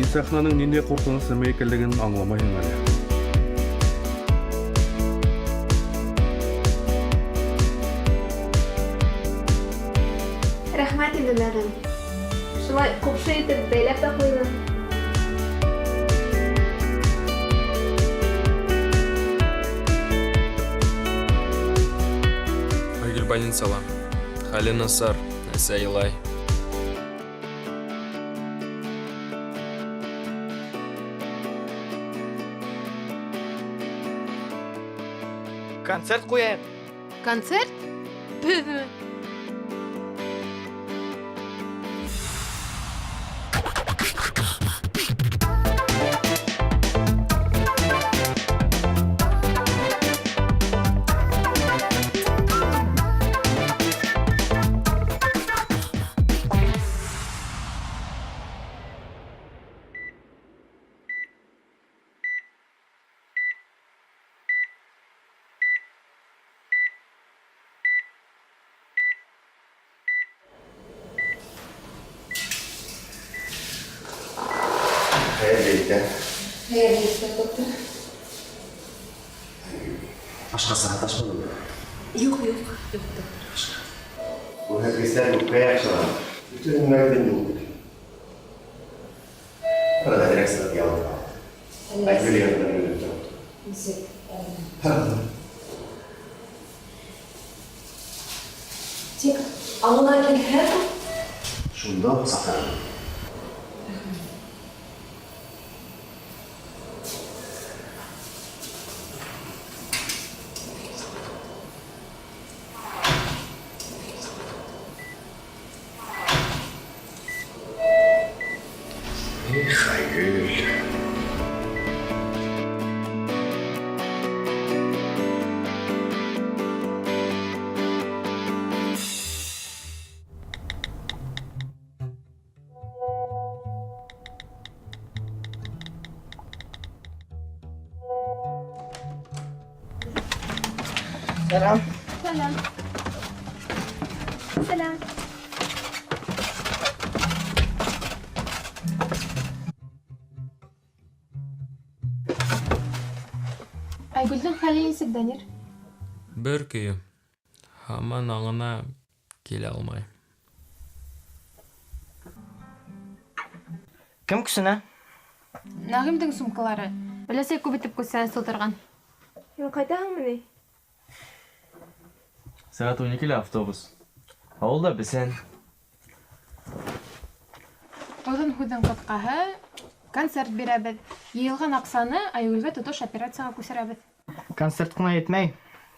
Син сахнаның нинди куркыныч нәмә икәнлеген аңламайсың әле. Рәхмәт инде мәгән. Шулай купшы итеп бәйләп тә куйдың. Айгөл больницала. Хәле насар, әсә елай. Концерт қояйық. Концерт? Доктор. Ашқа сағат ашмадың ба? Yok doktор. Бұл әзгестер өкпей ақшалар. Bütün günlerden yoldur. Burada direkt sınıf yalnız kaldı. Ben biliyorum ben öyle. Тек алына келген. Şunda saklanın. Hayır. Selam. Selam. Selam. Айгүлдің хәле нисек, Данир? Бер көйі. Хаман аңына келе алмай. Кім күсіне? Нағимдің сумкалары. Білесе көбітіп көсән сылтырған. Қайтағың міне? Сағат 12'li автобус. Ауылда бісен. Оҙын һүҙҙең ҡыҫҡаһы, концерт бирәбеҙ. Йыйылған аҡсаны Айгүлгә тотош операцияға күсерәбеҙ. Концерт қына етмәй.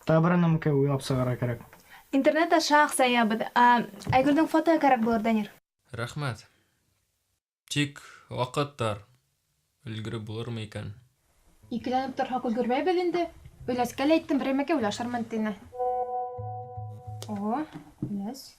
Табыры нөмкә уйлап сығара кәрәк. Интернет аша аҡса ябыҙ. Айгүлдің фото кәрәк булыр, Данир. Рәхмәт. Тик ваҡыттар өлгөрөп булырмы икән? Икеләнеп торһаҡ өлгөрмәйбеҙ инде. Өләскә лә әйттем, берәмәкә уйлашырмын тине. О, өләс.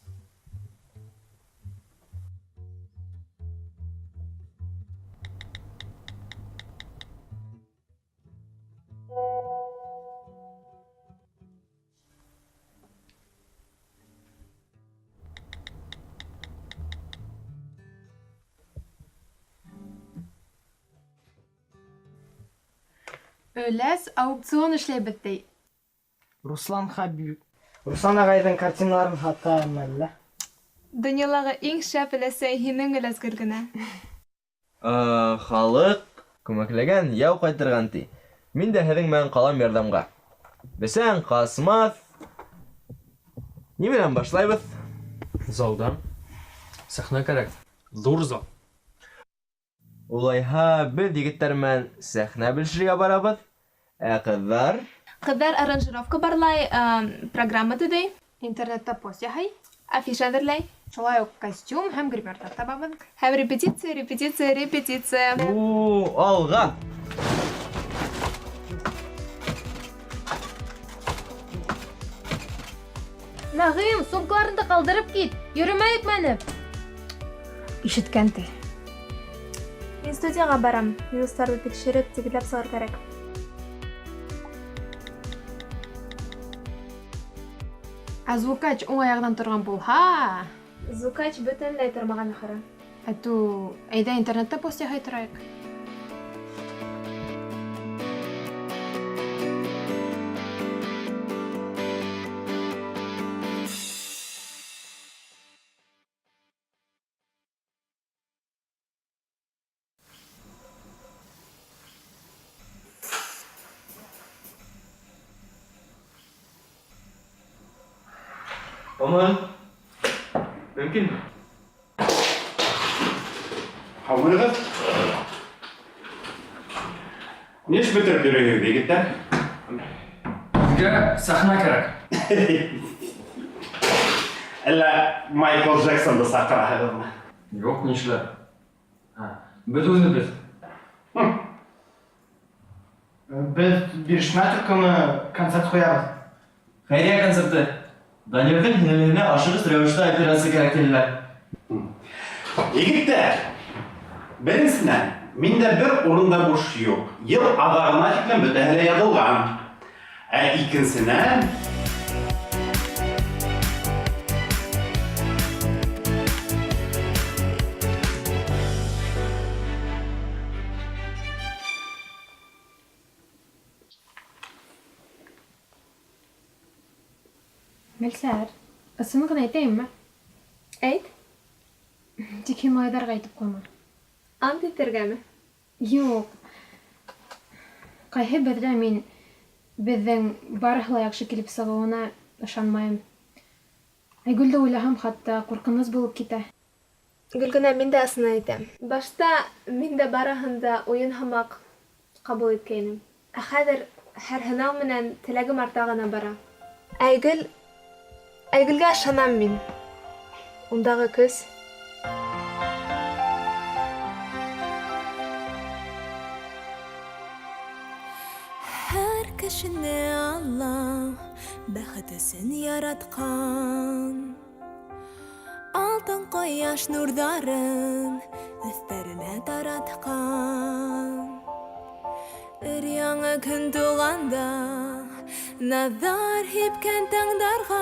Өләс аукцион эшләйбеҙ ти. Руслан ағайҙың картиналарын һата мәллә. Донъялағы иң шәп өләсә һинең өләсгер генә. Халыҡ күмәкләгән яу ҡайтырған ти. Мин дә һеҙҙең менән ҡалам ярҙамға. Бесән ҡасмаҫ. Ни менән башлайбыҙ? Залдан. Сәхнә кәрәк. Ҙур зал. Улайһа, беҙ егеттәр менән сәхнә белешергә барабыҙ. Ә ҡыҙҙар? Ҡыҙҙар аранжировка барлай, программа төҙөй. Интернетта пост яһай. Афиша әҙерләй. Шулай уҡ костюм һәм гримерҙар табабыҙ. Һәм репетиция. Алға! Нағим, сумкаларыңды ҡалдырып кит. Йөрөмәйек мәне. Ишеткән ти. Мин студияға барам. Минустарҙы тикшереп, тигеҙләп сығыр кәрәк. Ә звукач уң аяғынан торған булһа... Звукач бөтөнләй тормаған ахыры. Әту, әйдә интернетта пост яһай торайык. Aman. Mümkün mü? Hamurgız. Ne iş bitirip yürüyor yigitler? Bizga sahna kerak. Illa Michael Jackson'da sakıra. Yo'q, nishlar. Biz o'zimiz. Biz Birishma turkumi konsert qo'yamiz. Xayriya konserti. Daniel'den hinelerine aşırı rövüşte operatsiya kerak dediler. Yigitler, birincisinden, mende bir o'rinda bo'sh yo'q. Yil adag'ına tiklan bütahli yig'ilgan. Ikkinchisidan, Мелсәр, ысыны гына әйтәйемме? Әйт, Тик һин малайҙарға әйтеп ҡуйма. ант итергәме? Юҡ. Ҡайһы берҙә мин беҙҙең барыһы ла яҡшы килеп сығыуына ышанмайым. Айгөлдө уйлаһам, хатта ҡурҡыныс булып китә. Гөлгөнә, мин дә ысыны әйтәм. Башта мин дә барыһын да уйын һымаҡ ҡабул иткәйнем. Ә хәҙер һәр һынау менән теләгем арта ғына бара. Айгөлгә ышанам мин. Ундағы көс. Һәр кешене Алла бәхетесен яратҡан. Алтын ҡояш нурҙарын өҫтәренә таратҡан. Өр-яңы көн туғанда наҙар һипкән таңдарға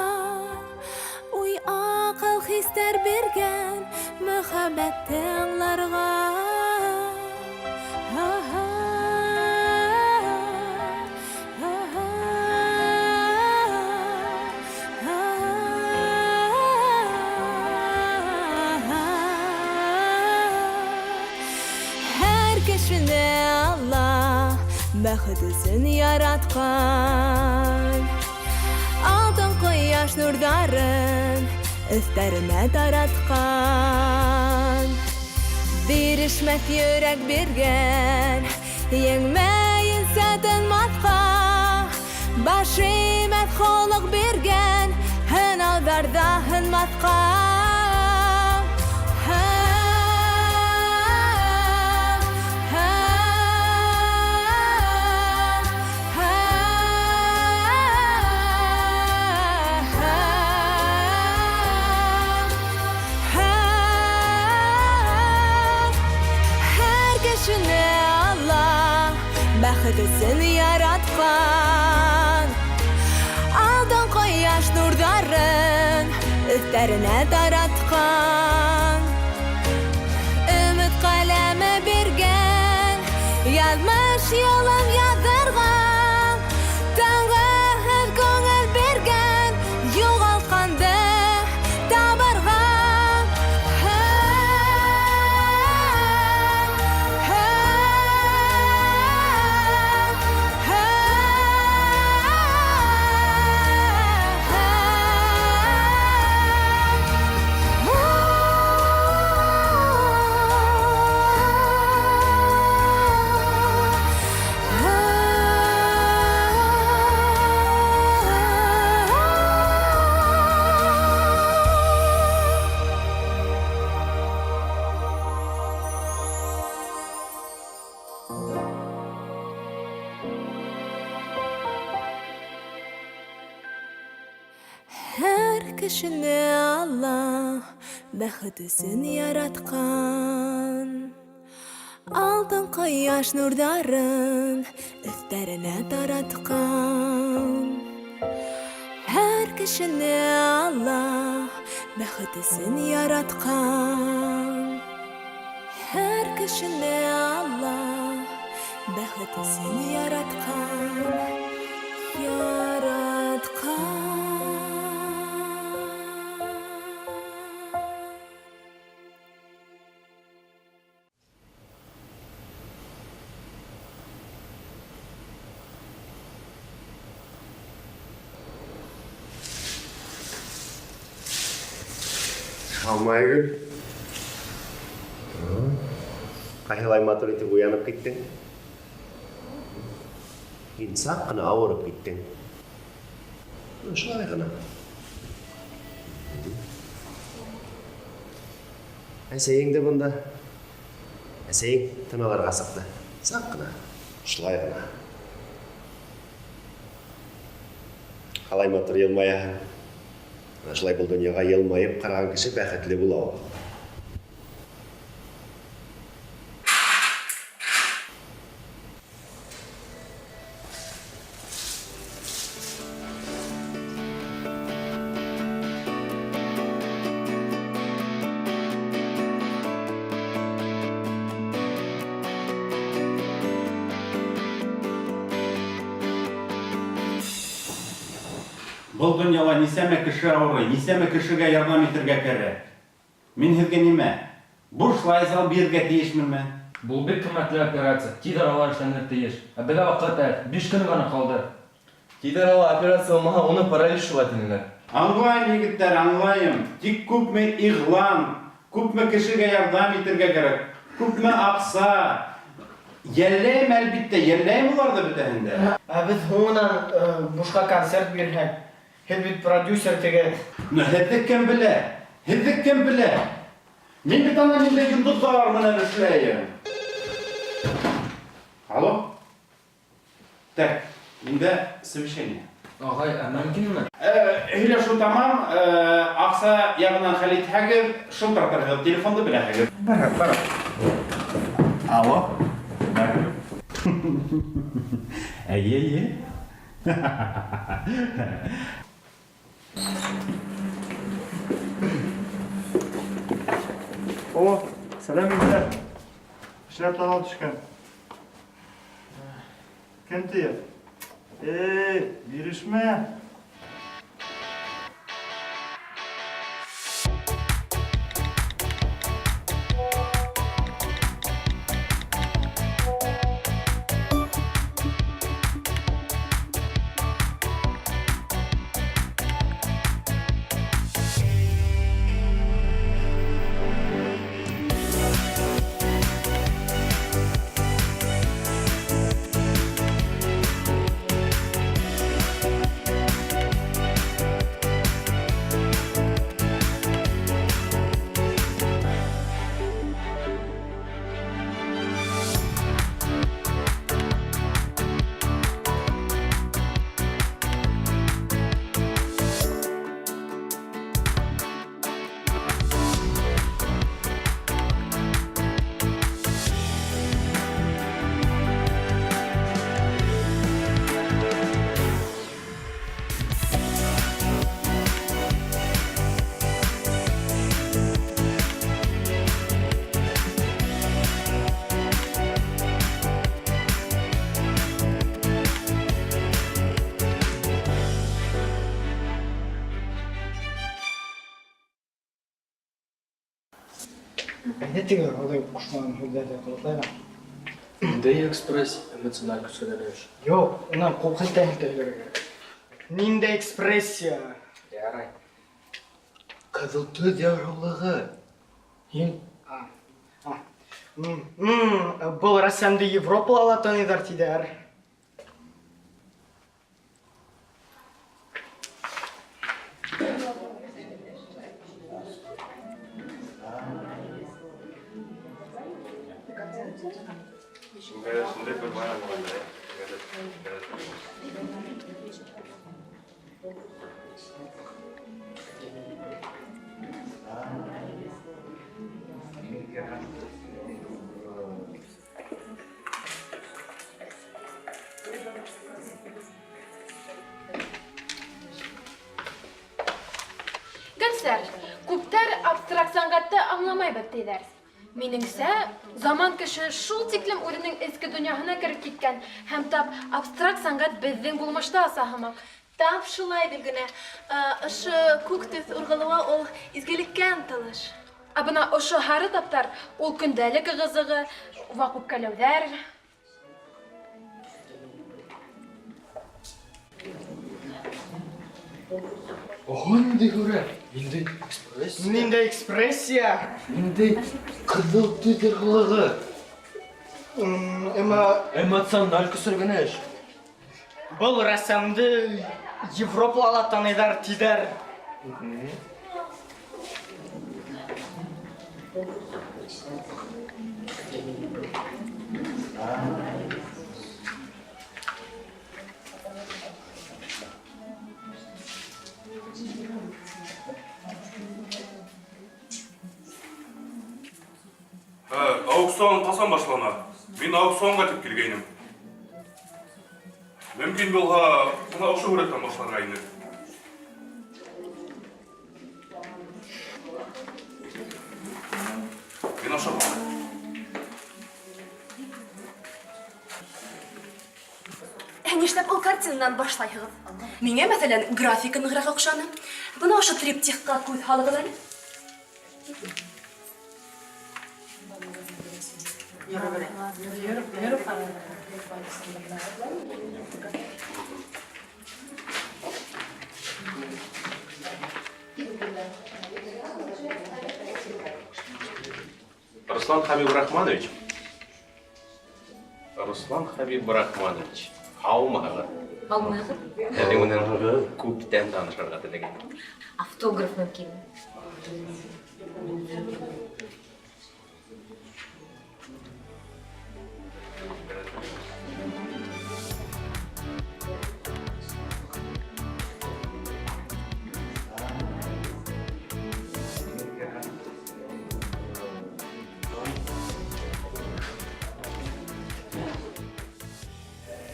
уй аҡыл хистәр биргән мөхәббәтте аңларға. Бәхетесен яратҡан. Алтын ҡояш нурҙарын өҫтәренә таратҡан. Бирешмәҫ йөрәк биргән, еңмәйенсә тынмаҫҡа. Баш эймәҫ холоҡ биргән, һынауҙарҙа һынмаҫҡа. Бәхетесен яратҡан. Алтын ҡояш нурҙарын өҫтәренә таратҡан. Өмөт ҡәләме биргән, яҙмыш юлын яҙырға. Таңғыһыҙ күңел биргән, юғалтҡанды табырға. Һәр кешене Алла бәхетесен яратҡан. Алтын ҡояш нурҙарын өҫтәренә таратҡан. Һәр кешене Алла бәхетесен яратҡан. Her kişine Allah bäxtisen yaratkan. Шалмайгүл. Қайылай матур етіп уянып кеттің. Инсақ қана ауырып кеттің. Шылай ғана. Әсейіңді бұнда. Әсейің тыналар қасықты. Сақ қана. Шылай ғана. Қалай матур елмаяға. Шылай бұл дүнияға елмайып қараған кіші бәхетлі бұлау. Бұл дүнияға несәме кіші ауыры, несәме кішіге ярдам етірге кәрі. Мен хізге неме? Бұл шлайзал берге тейішмін мен. Бұл бек қымметлі операция. Тидер алар ішленер тейіш. Бәлі вақыт әт, 5 күн ғана қалды. Тидер ала операция олмаға оны паралич шуғатынылар. Аңлайым, егіттер, аңлайым. Тик көпме иғлан, көпме кішіге ярдам етірге керек. Көпме ақса. Елләйім әлбетте, елләйім оларды бітәхінде. Біз оңынан бушқа концерт бердік. Хелбит продюсер теге. Хеддік кем біле? Хеддік кем біле? Мен бит ана менде жұлдыздар мұнан үшләйім. Алло? Так, менде совещание. Ағай, мәмкін ме? Хилашу тамам, ақса яғынан Халид Хәгір, шылтыртырғы телефонды біле Хәгір. Бара. Алло? Әйе. О, сәлем еңдер. Шырап танал түшкен. Кем тейіп? Берішме. Әйдеттегі олай құшмағын хүлдерді қылытлайға. Дей экспресс эмоциональ күсәлереш. Жоқ, онан қолқайтайын тәйлерге. Нинде экспрессия. Ярай. Қызыл төз яvrулығы. Бұл рәсәмді Европа алатын едар тидер. Gençler, Kupter abstraksiyongatı anlamay bıktı ders. Минеңсә, заман кеше шул тиклем үзенең эске дөньяһына кереп киткән һәм тап абстракт сәнгать безнең булмышта асаһымак. Тап шулай дилгенә. Ошо күк төс ургылыга ул изгелеккә ынтылыш. Ә бына ошо һары таптар ул көндәлек ыгы-зыгы, вак үпкәләүләр. Ого, нинди күрә? Нинди экспрессия? Нинди экспрессия? Нинди кызыл төтер кылыгы? Эмоциональ көсөргөнөш. Бұл рәссамды Европалала таныйдар тидер. Аукцион қасан башланады? Мен аукционға тіп келгенім. Мүмкін болға мына оқшы көреттен башларға айны. Мен аша бар. Нишләп ул картинадан башлайһығыҙ? Миңә, мәсәлән, графика ныгыраҡ оҡшаны. Бына ошо триптихҡа күҙ һалығыҙ әле. Руслан Хабибрахманович. Руслан Хабибрахманович. Һаумыһығыҙ. Һаумыһығыҙ. Һеҙҙең менән күптән танышырға теләгән. Автограф мөмкин.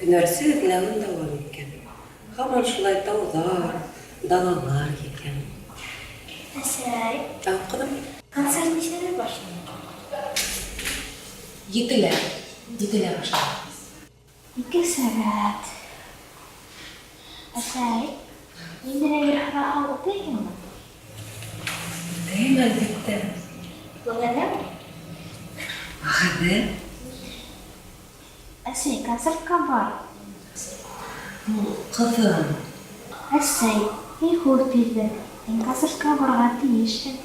Нәрсә эҙләүен дауам иткән. Һаман шулай тауҙар, далалар еткән. Әсәй, Ҡыҙым, концерт нисәлә башлана? 7-лә башлана. 2 сәғәт. Әсәй, инде бер һорау үтәйемме? Үтәйем, әлбиттә. Вәғәҙәме? Вәғәҙә? Әсәй, концертка бар. Ҡыҙым, Әсәй, һин хур тиҙҙе. Һин концертка барырға тейешһең.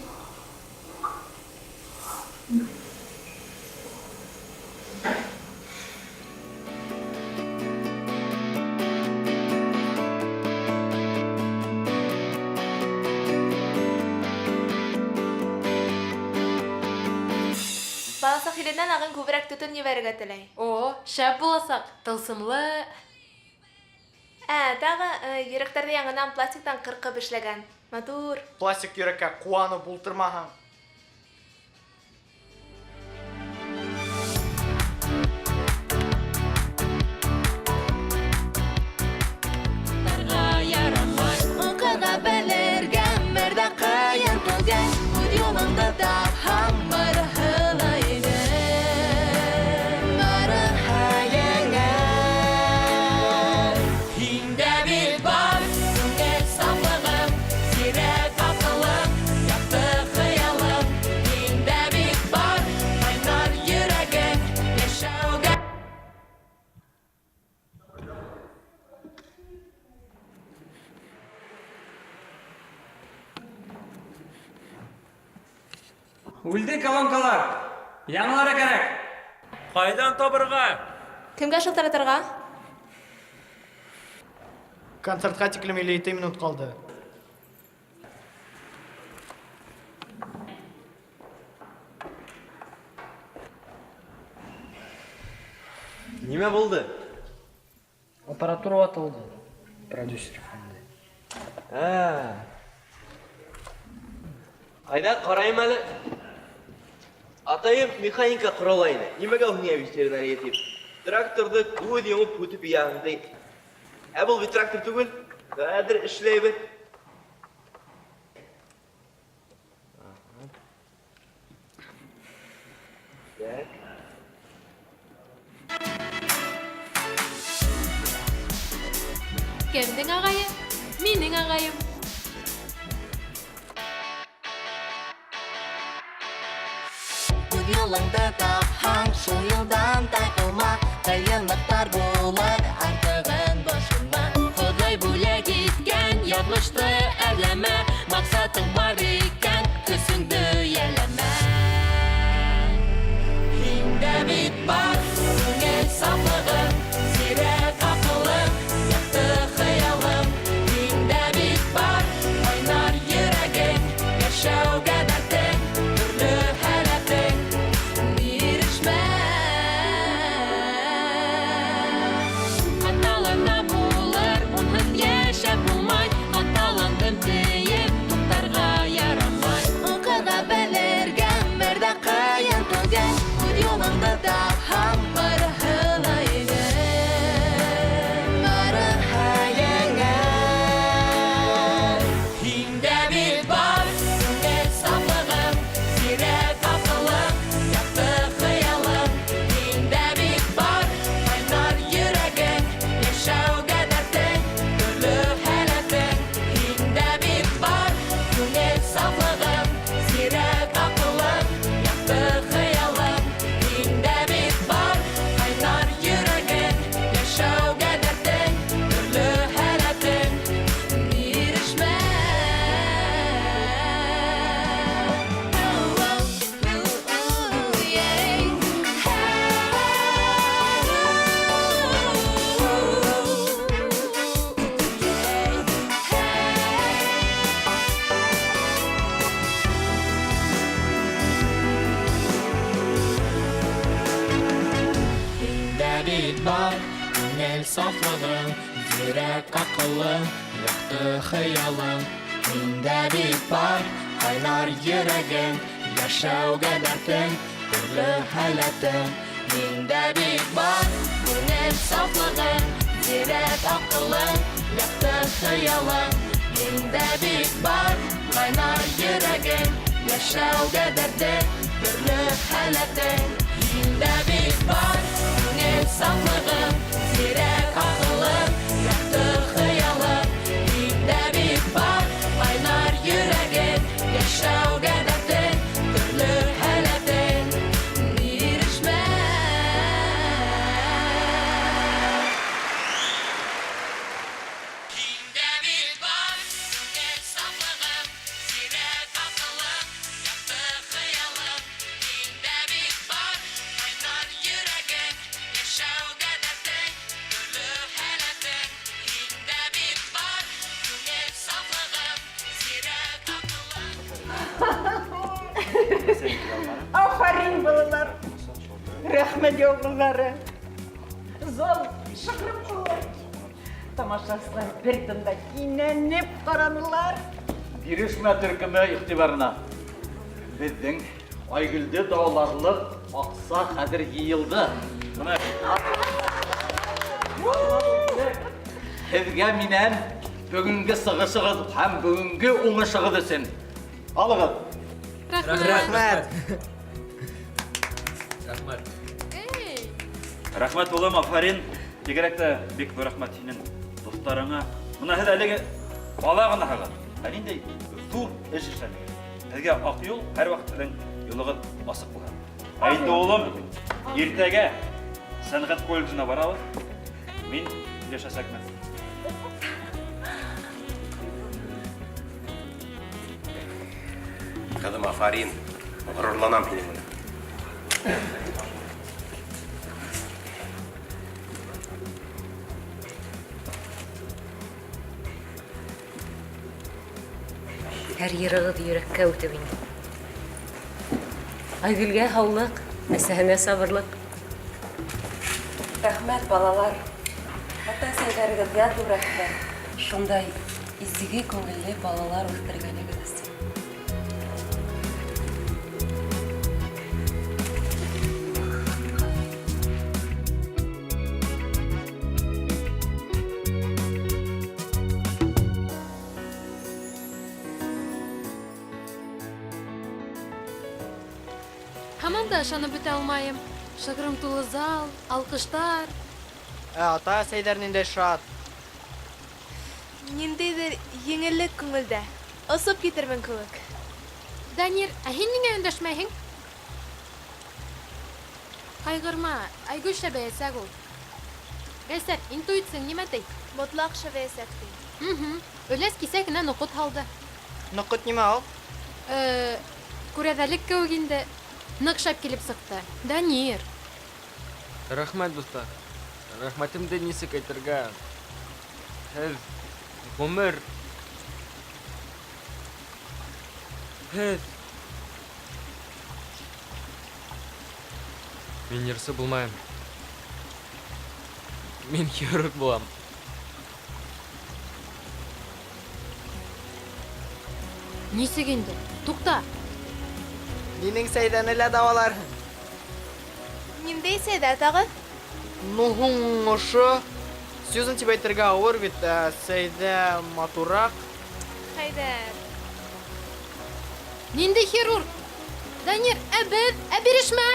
Баласа хиленнән ағын күберәк төтөн ебәрергә теләй. О, шәп буласаҡ, тылсымлы. Тағы йөрәктәрҙе яңынан пластиктан ҡырҡып эшләгән. Матур. Пластик йөрәккә ҡуанып ултырмаһаң. Үлде колонкалар. Яңылары кәрәк. Ҡайҙан табырға? Кемгә шылтыратырға? Концертка тиклем 57 минут ҡалды. Нимә булды? Аппаратура ватылды. Продюсер фонды. Ҡайҙа ҡарайым әле? Атайым механика ҡоралайны. Нимәгә ул ветеринар етеп? Тракторды күҙ йомоп үтеп яңды. Ә был бит трактор түгел. Хәҙер эшләйбеҙ. Кемдең ағайы? Минең ағайым. Күн юлыңды тапһаң, шул юлдан тайпылма, кыйынлыктар булыр артыгын башыңа. Ходай бүләк иткән яҙмышты әрләмә, максатың бар икән, көсөңдө яләмә. Һиндә бит бар күңел сафлыгың, сирәк акылың, якты хыялың. Һиндә бит бар кайнар йөрәгең, яшәүгә дәртең, төрле һәләтең. Бирешмә, хаталана булыр, унһыҙ йәшәп булмай. Хаталандым тиеп, туктарға ярамай. Аңҡыға белергә бер дә ҡыйын түгел, үҙ юлыңды тапһаң, барыһы ла еңел. Барыһы еңел. Һиндә бит бар күңел сафлығың, сирәк акылың, якты хыялың. Һиндә бит бар кайнар йөрәгең, яшәүгә дәртең, төрлө һәләтең. Һиндә бит бар күңел сафлығың, сирәк акылың, якты хыялың. Һиндә бит бар кайнар йөрәгең, яшәүгә дәртең, төрле һәләтең. Бирешмә. Һиндә бит бар күңел сафлығың, йөрәк акылың, якты хыялың. Һиндә бит бар кайнар йөрәгең, яшәүгә дәртең, төрле һәләтең. Һиндә бит бар күңел сафлығың, йөрәк акылың, якты хыялың. Һиндә бит бар кайнар йөрәгең, яшәүгә дәртең, төрле һәләтең. Һиндә бит бар күңел сафлығың, йөрәк акылың, якты хыялың. Һиндә бит бар кайнар йөрәгең, яшәүгә дәртең, төрле һәләтең. Бирешмә. Һиндә бит бар күңел сафлығың, йөрәк акылың, якты хыялың. Һиндә бит бар кайнар йөрәгең, яшәүгә дәртең, төрле һәләтең. Һиндә бит бар күңел сафлығың, йөрәк акылың. Афарин балалар. Рәхмәт яугыллары. Зал шыгрым булыр. Тамашасына бер тында кинәнеп каранылар. Бирешмә төркеме игътибарына. Безнең Айгөлдә дауларлык акса хәзер йыелды. Менә һезгә минән бүгенге сыгышыгыз һәм бүгенге уңышыгыз өчен. Алыгыз. Рәхмәт. Рәхмәт улым Афарин. Бигрәк тә бик зур рәхмәт һинең дусларыңа. Менә һез әлеге бала гына хәзер. Ә нинди зур эш эшләдегез. Һезгә ак юл һәр вакыт сезнең юлыгыз асык булган. Ә инде улым, иртәгә сәнгать колледжына барабыз. Мин яшәсәкмен. Кызым Афарин, горурланам һинең белән. Һәр йырығыҙ йөрәккә үтеп инде. Айгөлгә һаулыҡ, әсәһенә сабырлыҡ. Рәхмәт, балалар. Ата-әсәләрегеҙгә ҙур рәхмәт. Шундай изге күңелле балалар үҫтергәнегеҙ өсөн. Һаман да ышанып бөтә алмайым. Шыгрым тулы зал, алҡыштар. Ата-әсәйҙәр ниндәй шат. Ниндейдер еңеллек күңелдә. Осып китермен кебек. Данир, ә һин ниңә өндәшмәйһең? Кайгырма, Айгөл шәбәясәк ул. Әсәр, интуиция нимә ти? Мотлак шәбәясәк ти. Өләс кисә генә ноқот һалды. Ноқот нимә ул? Күрәҙәлек кеүек инде. Ныҡ шәп килеп сыҡты. Данир. Рәхмәт, дуҫтар. Рәхмәтемде нисек әйтергә? Һеҙ ғүмер... Һеҙ... Мин йырсы булмайым. Мин хирург булам. Нисек инде? Туҡта. Нинең сәйдәне лә даваларһың. Ниндәй сәйдә тағы? Ну һуң ошо. Сюзан тип әйтергә ауыр бит, сәйдә матурак. Хәйдәр. Нинди хирург? Данир, ә беҙ, ә бирешмә!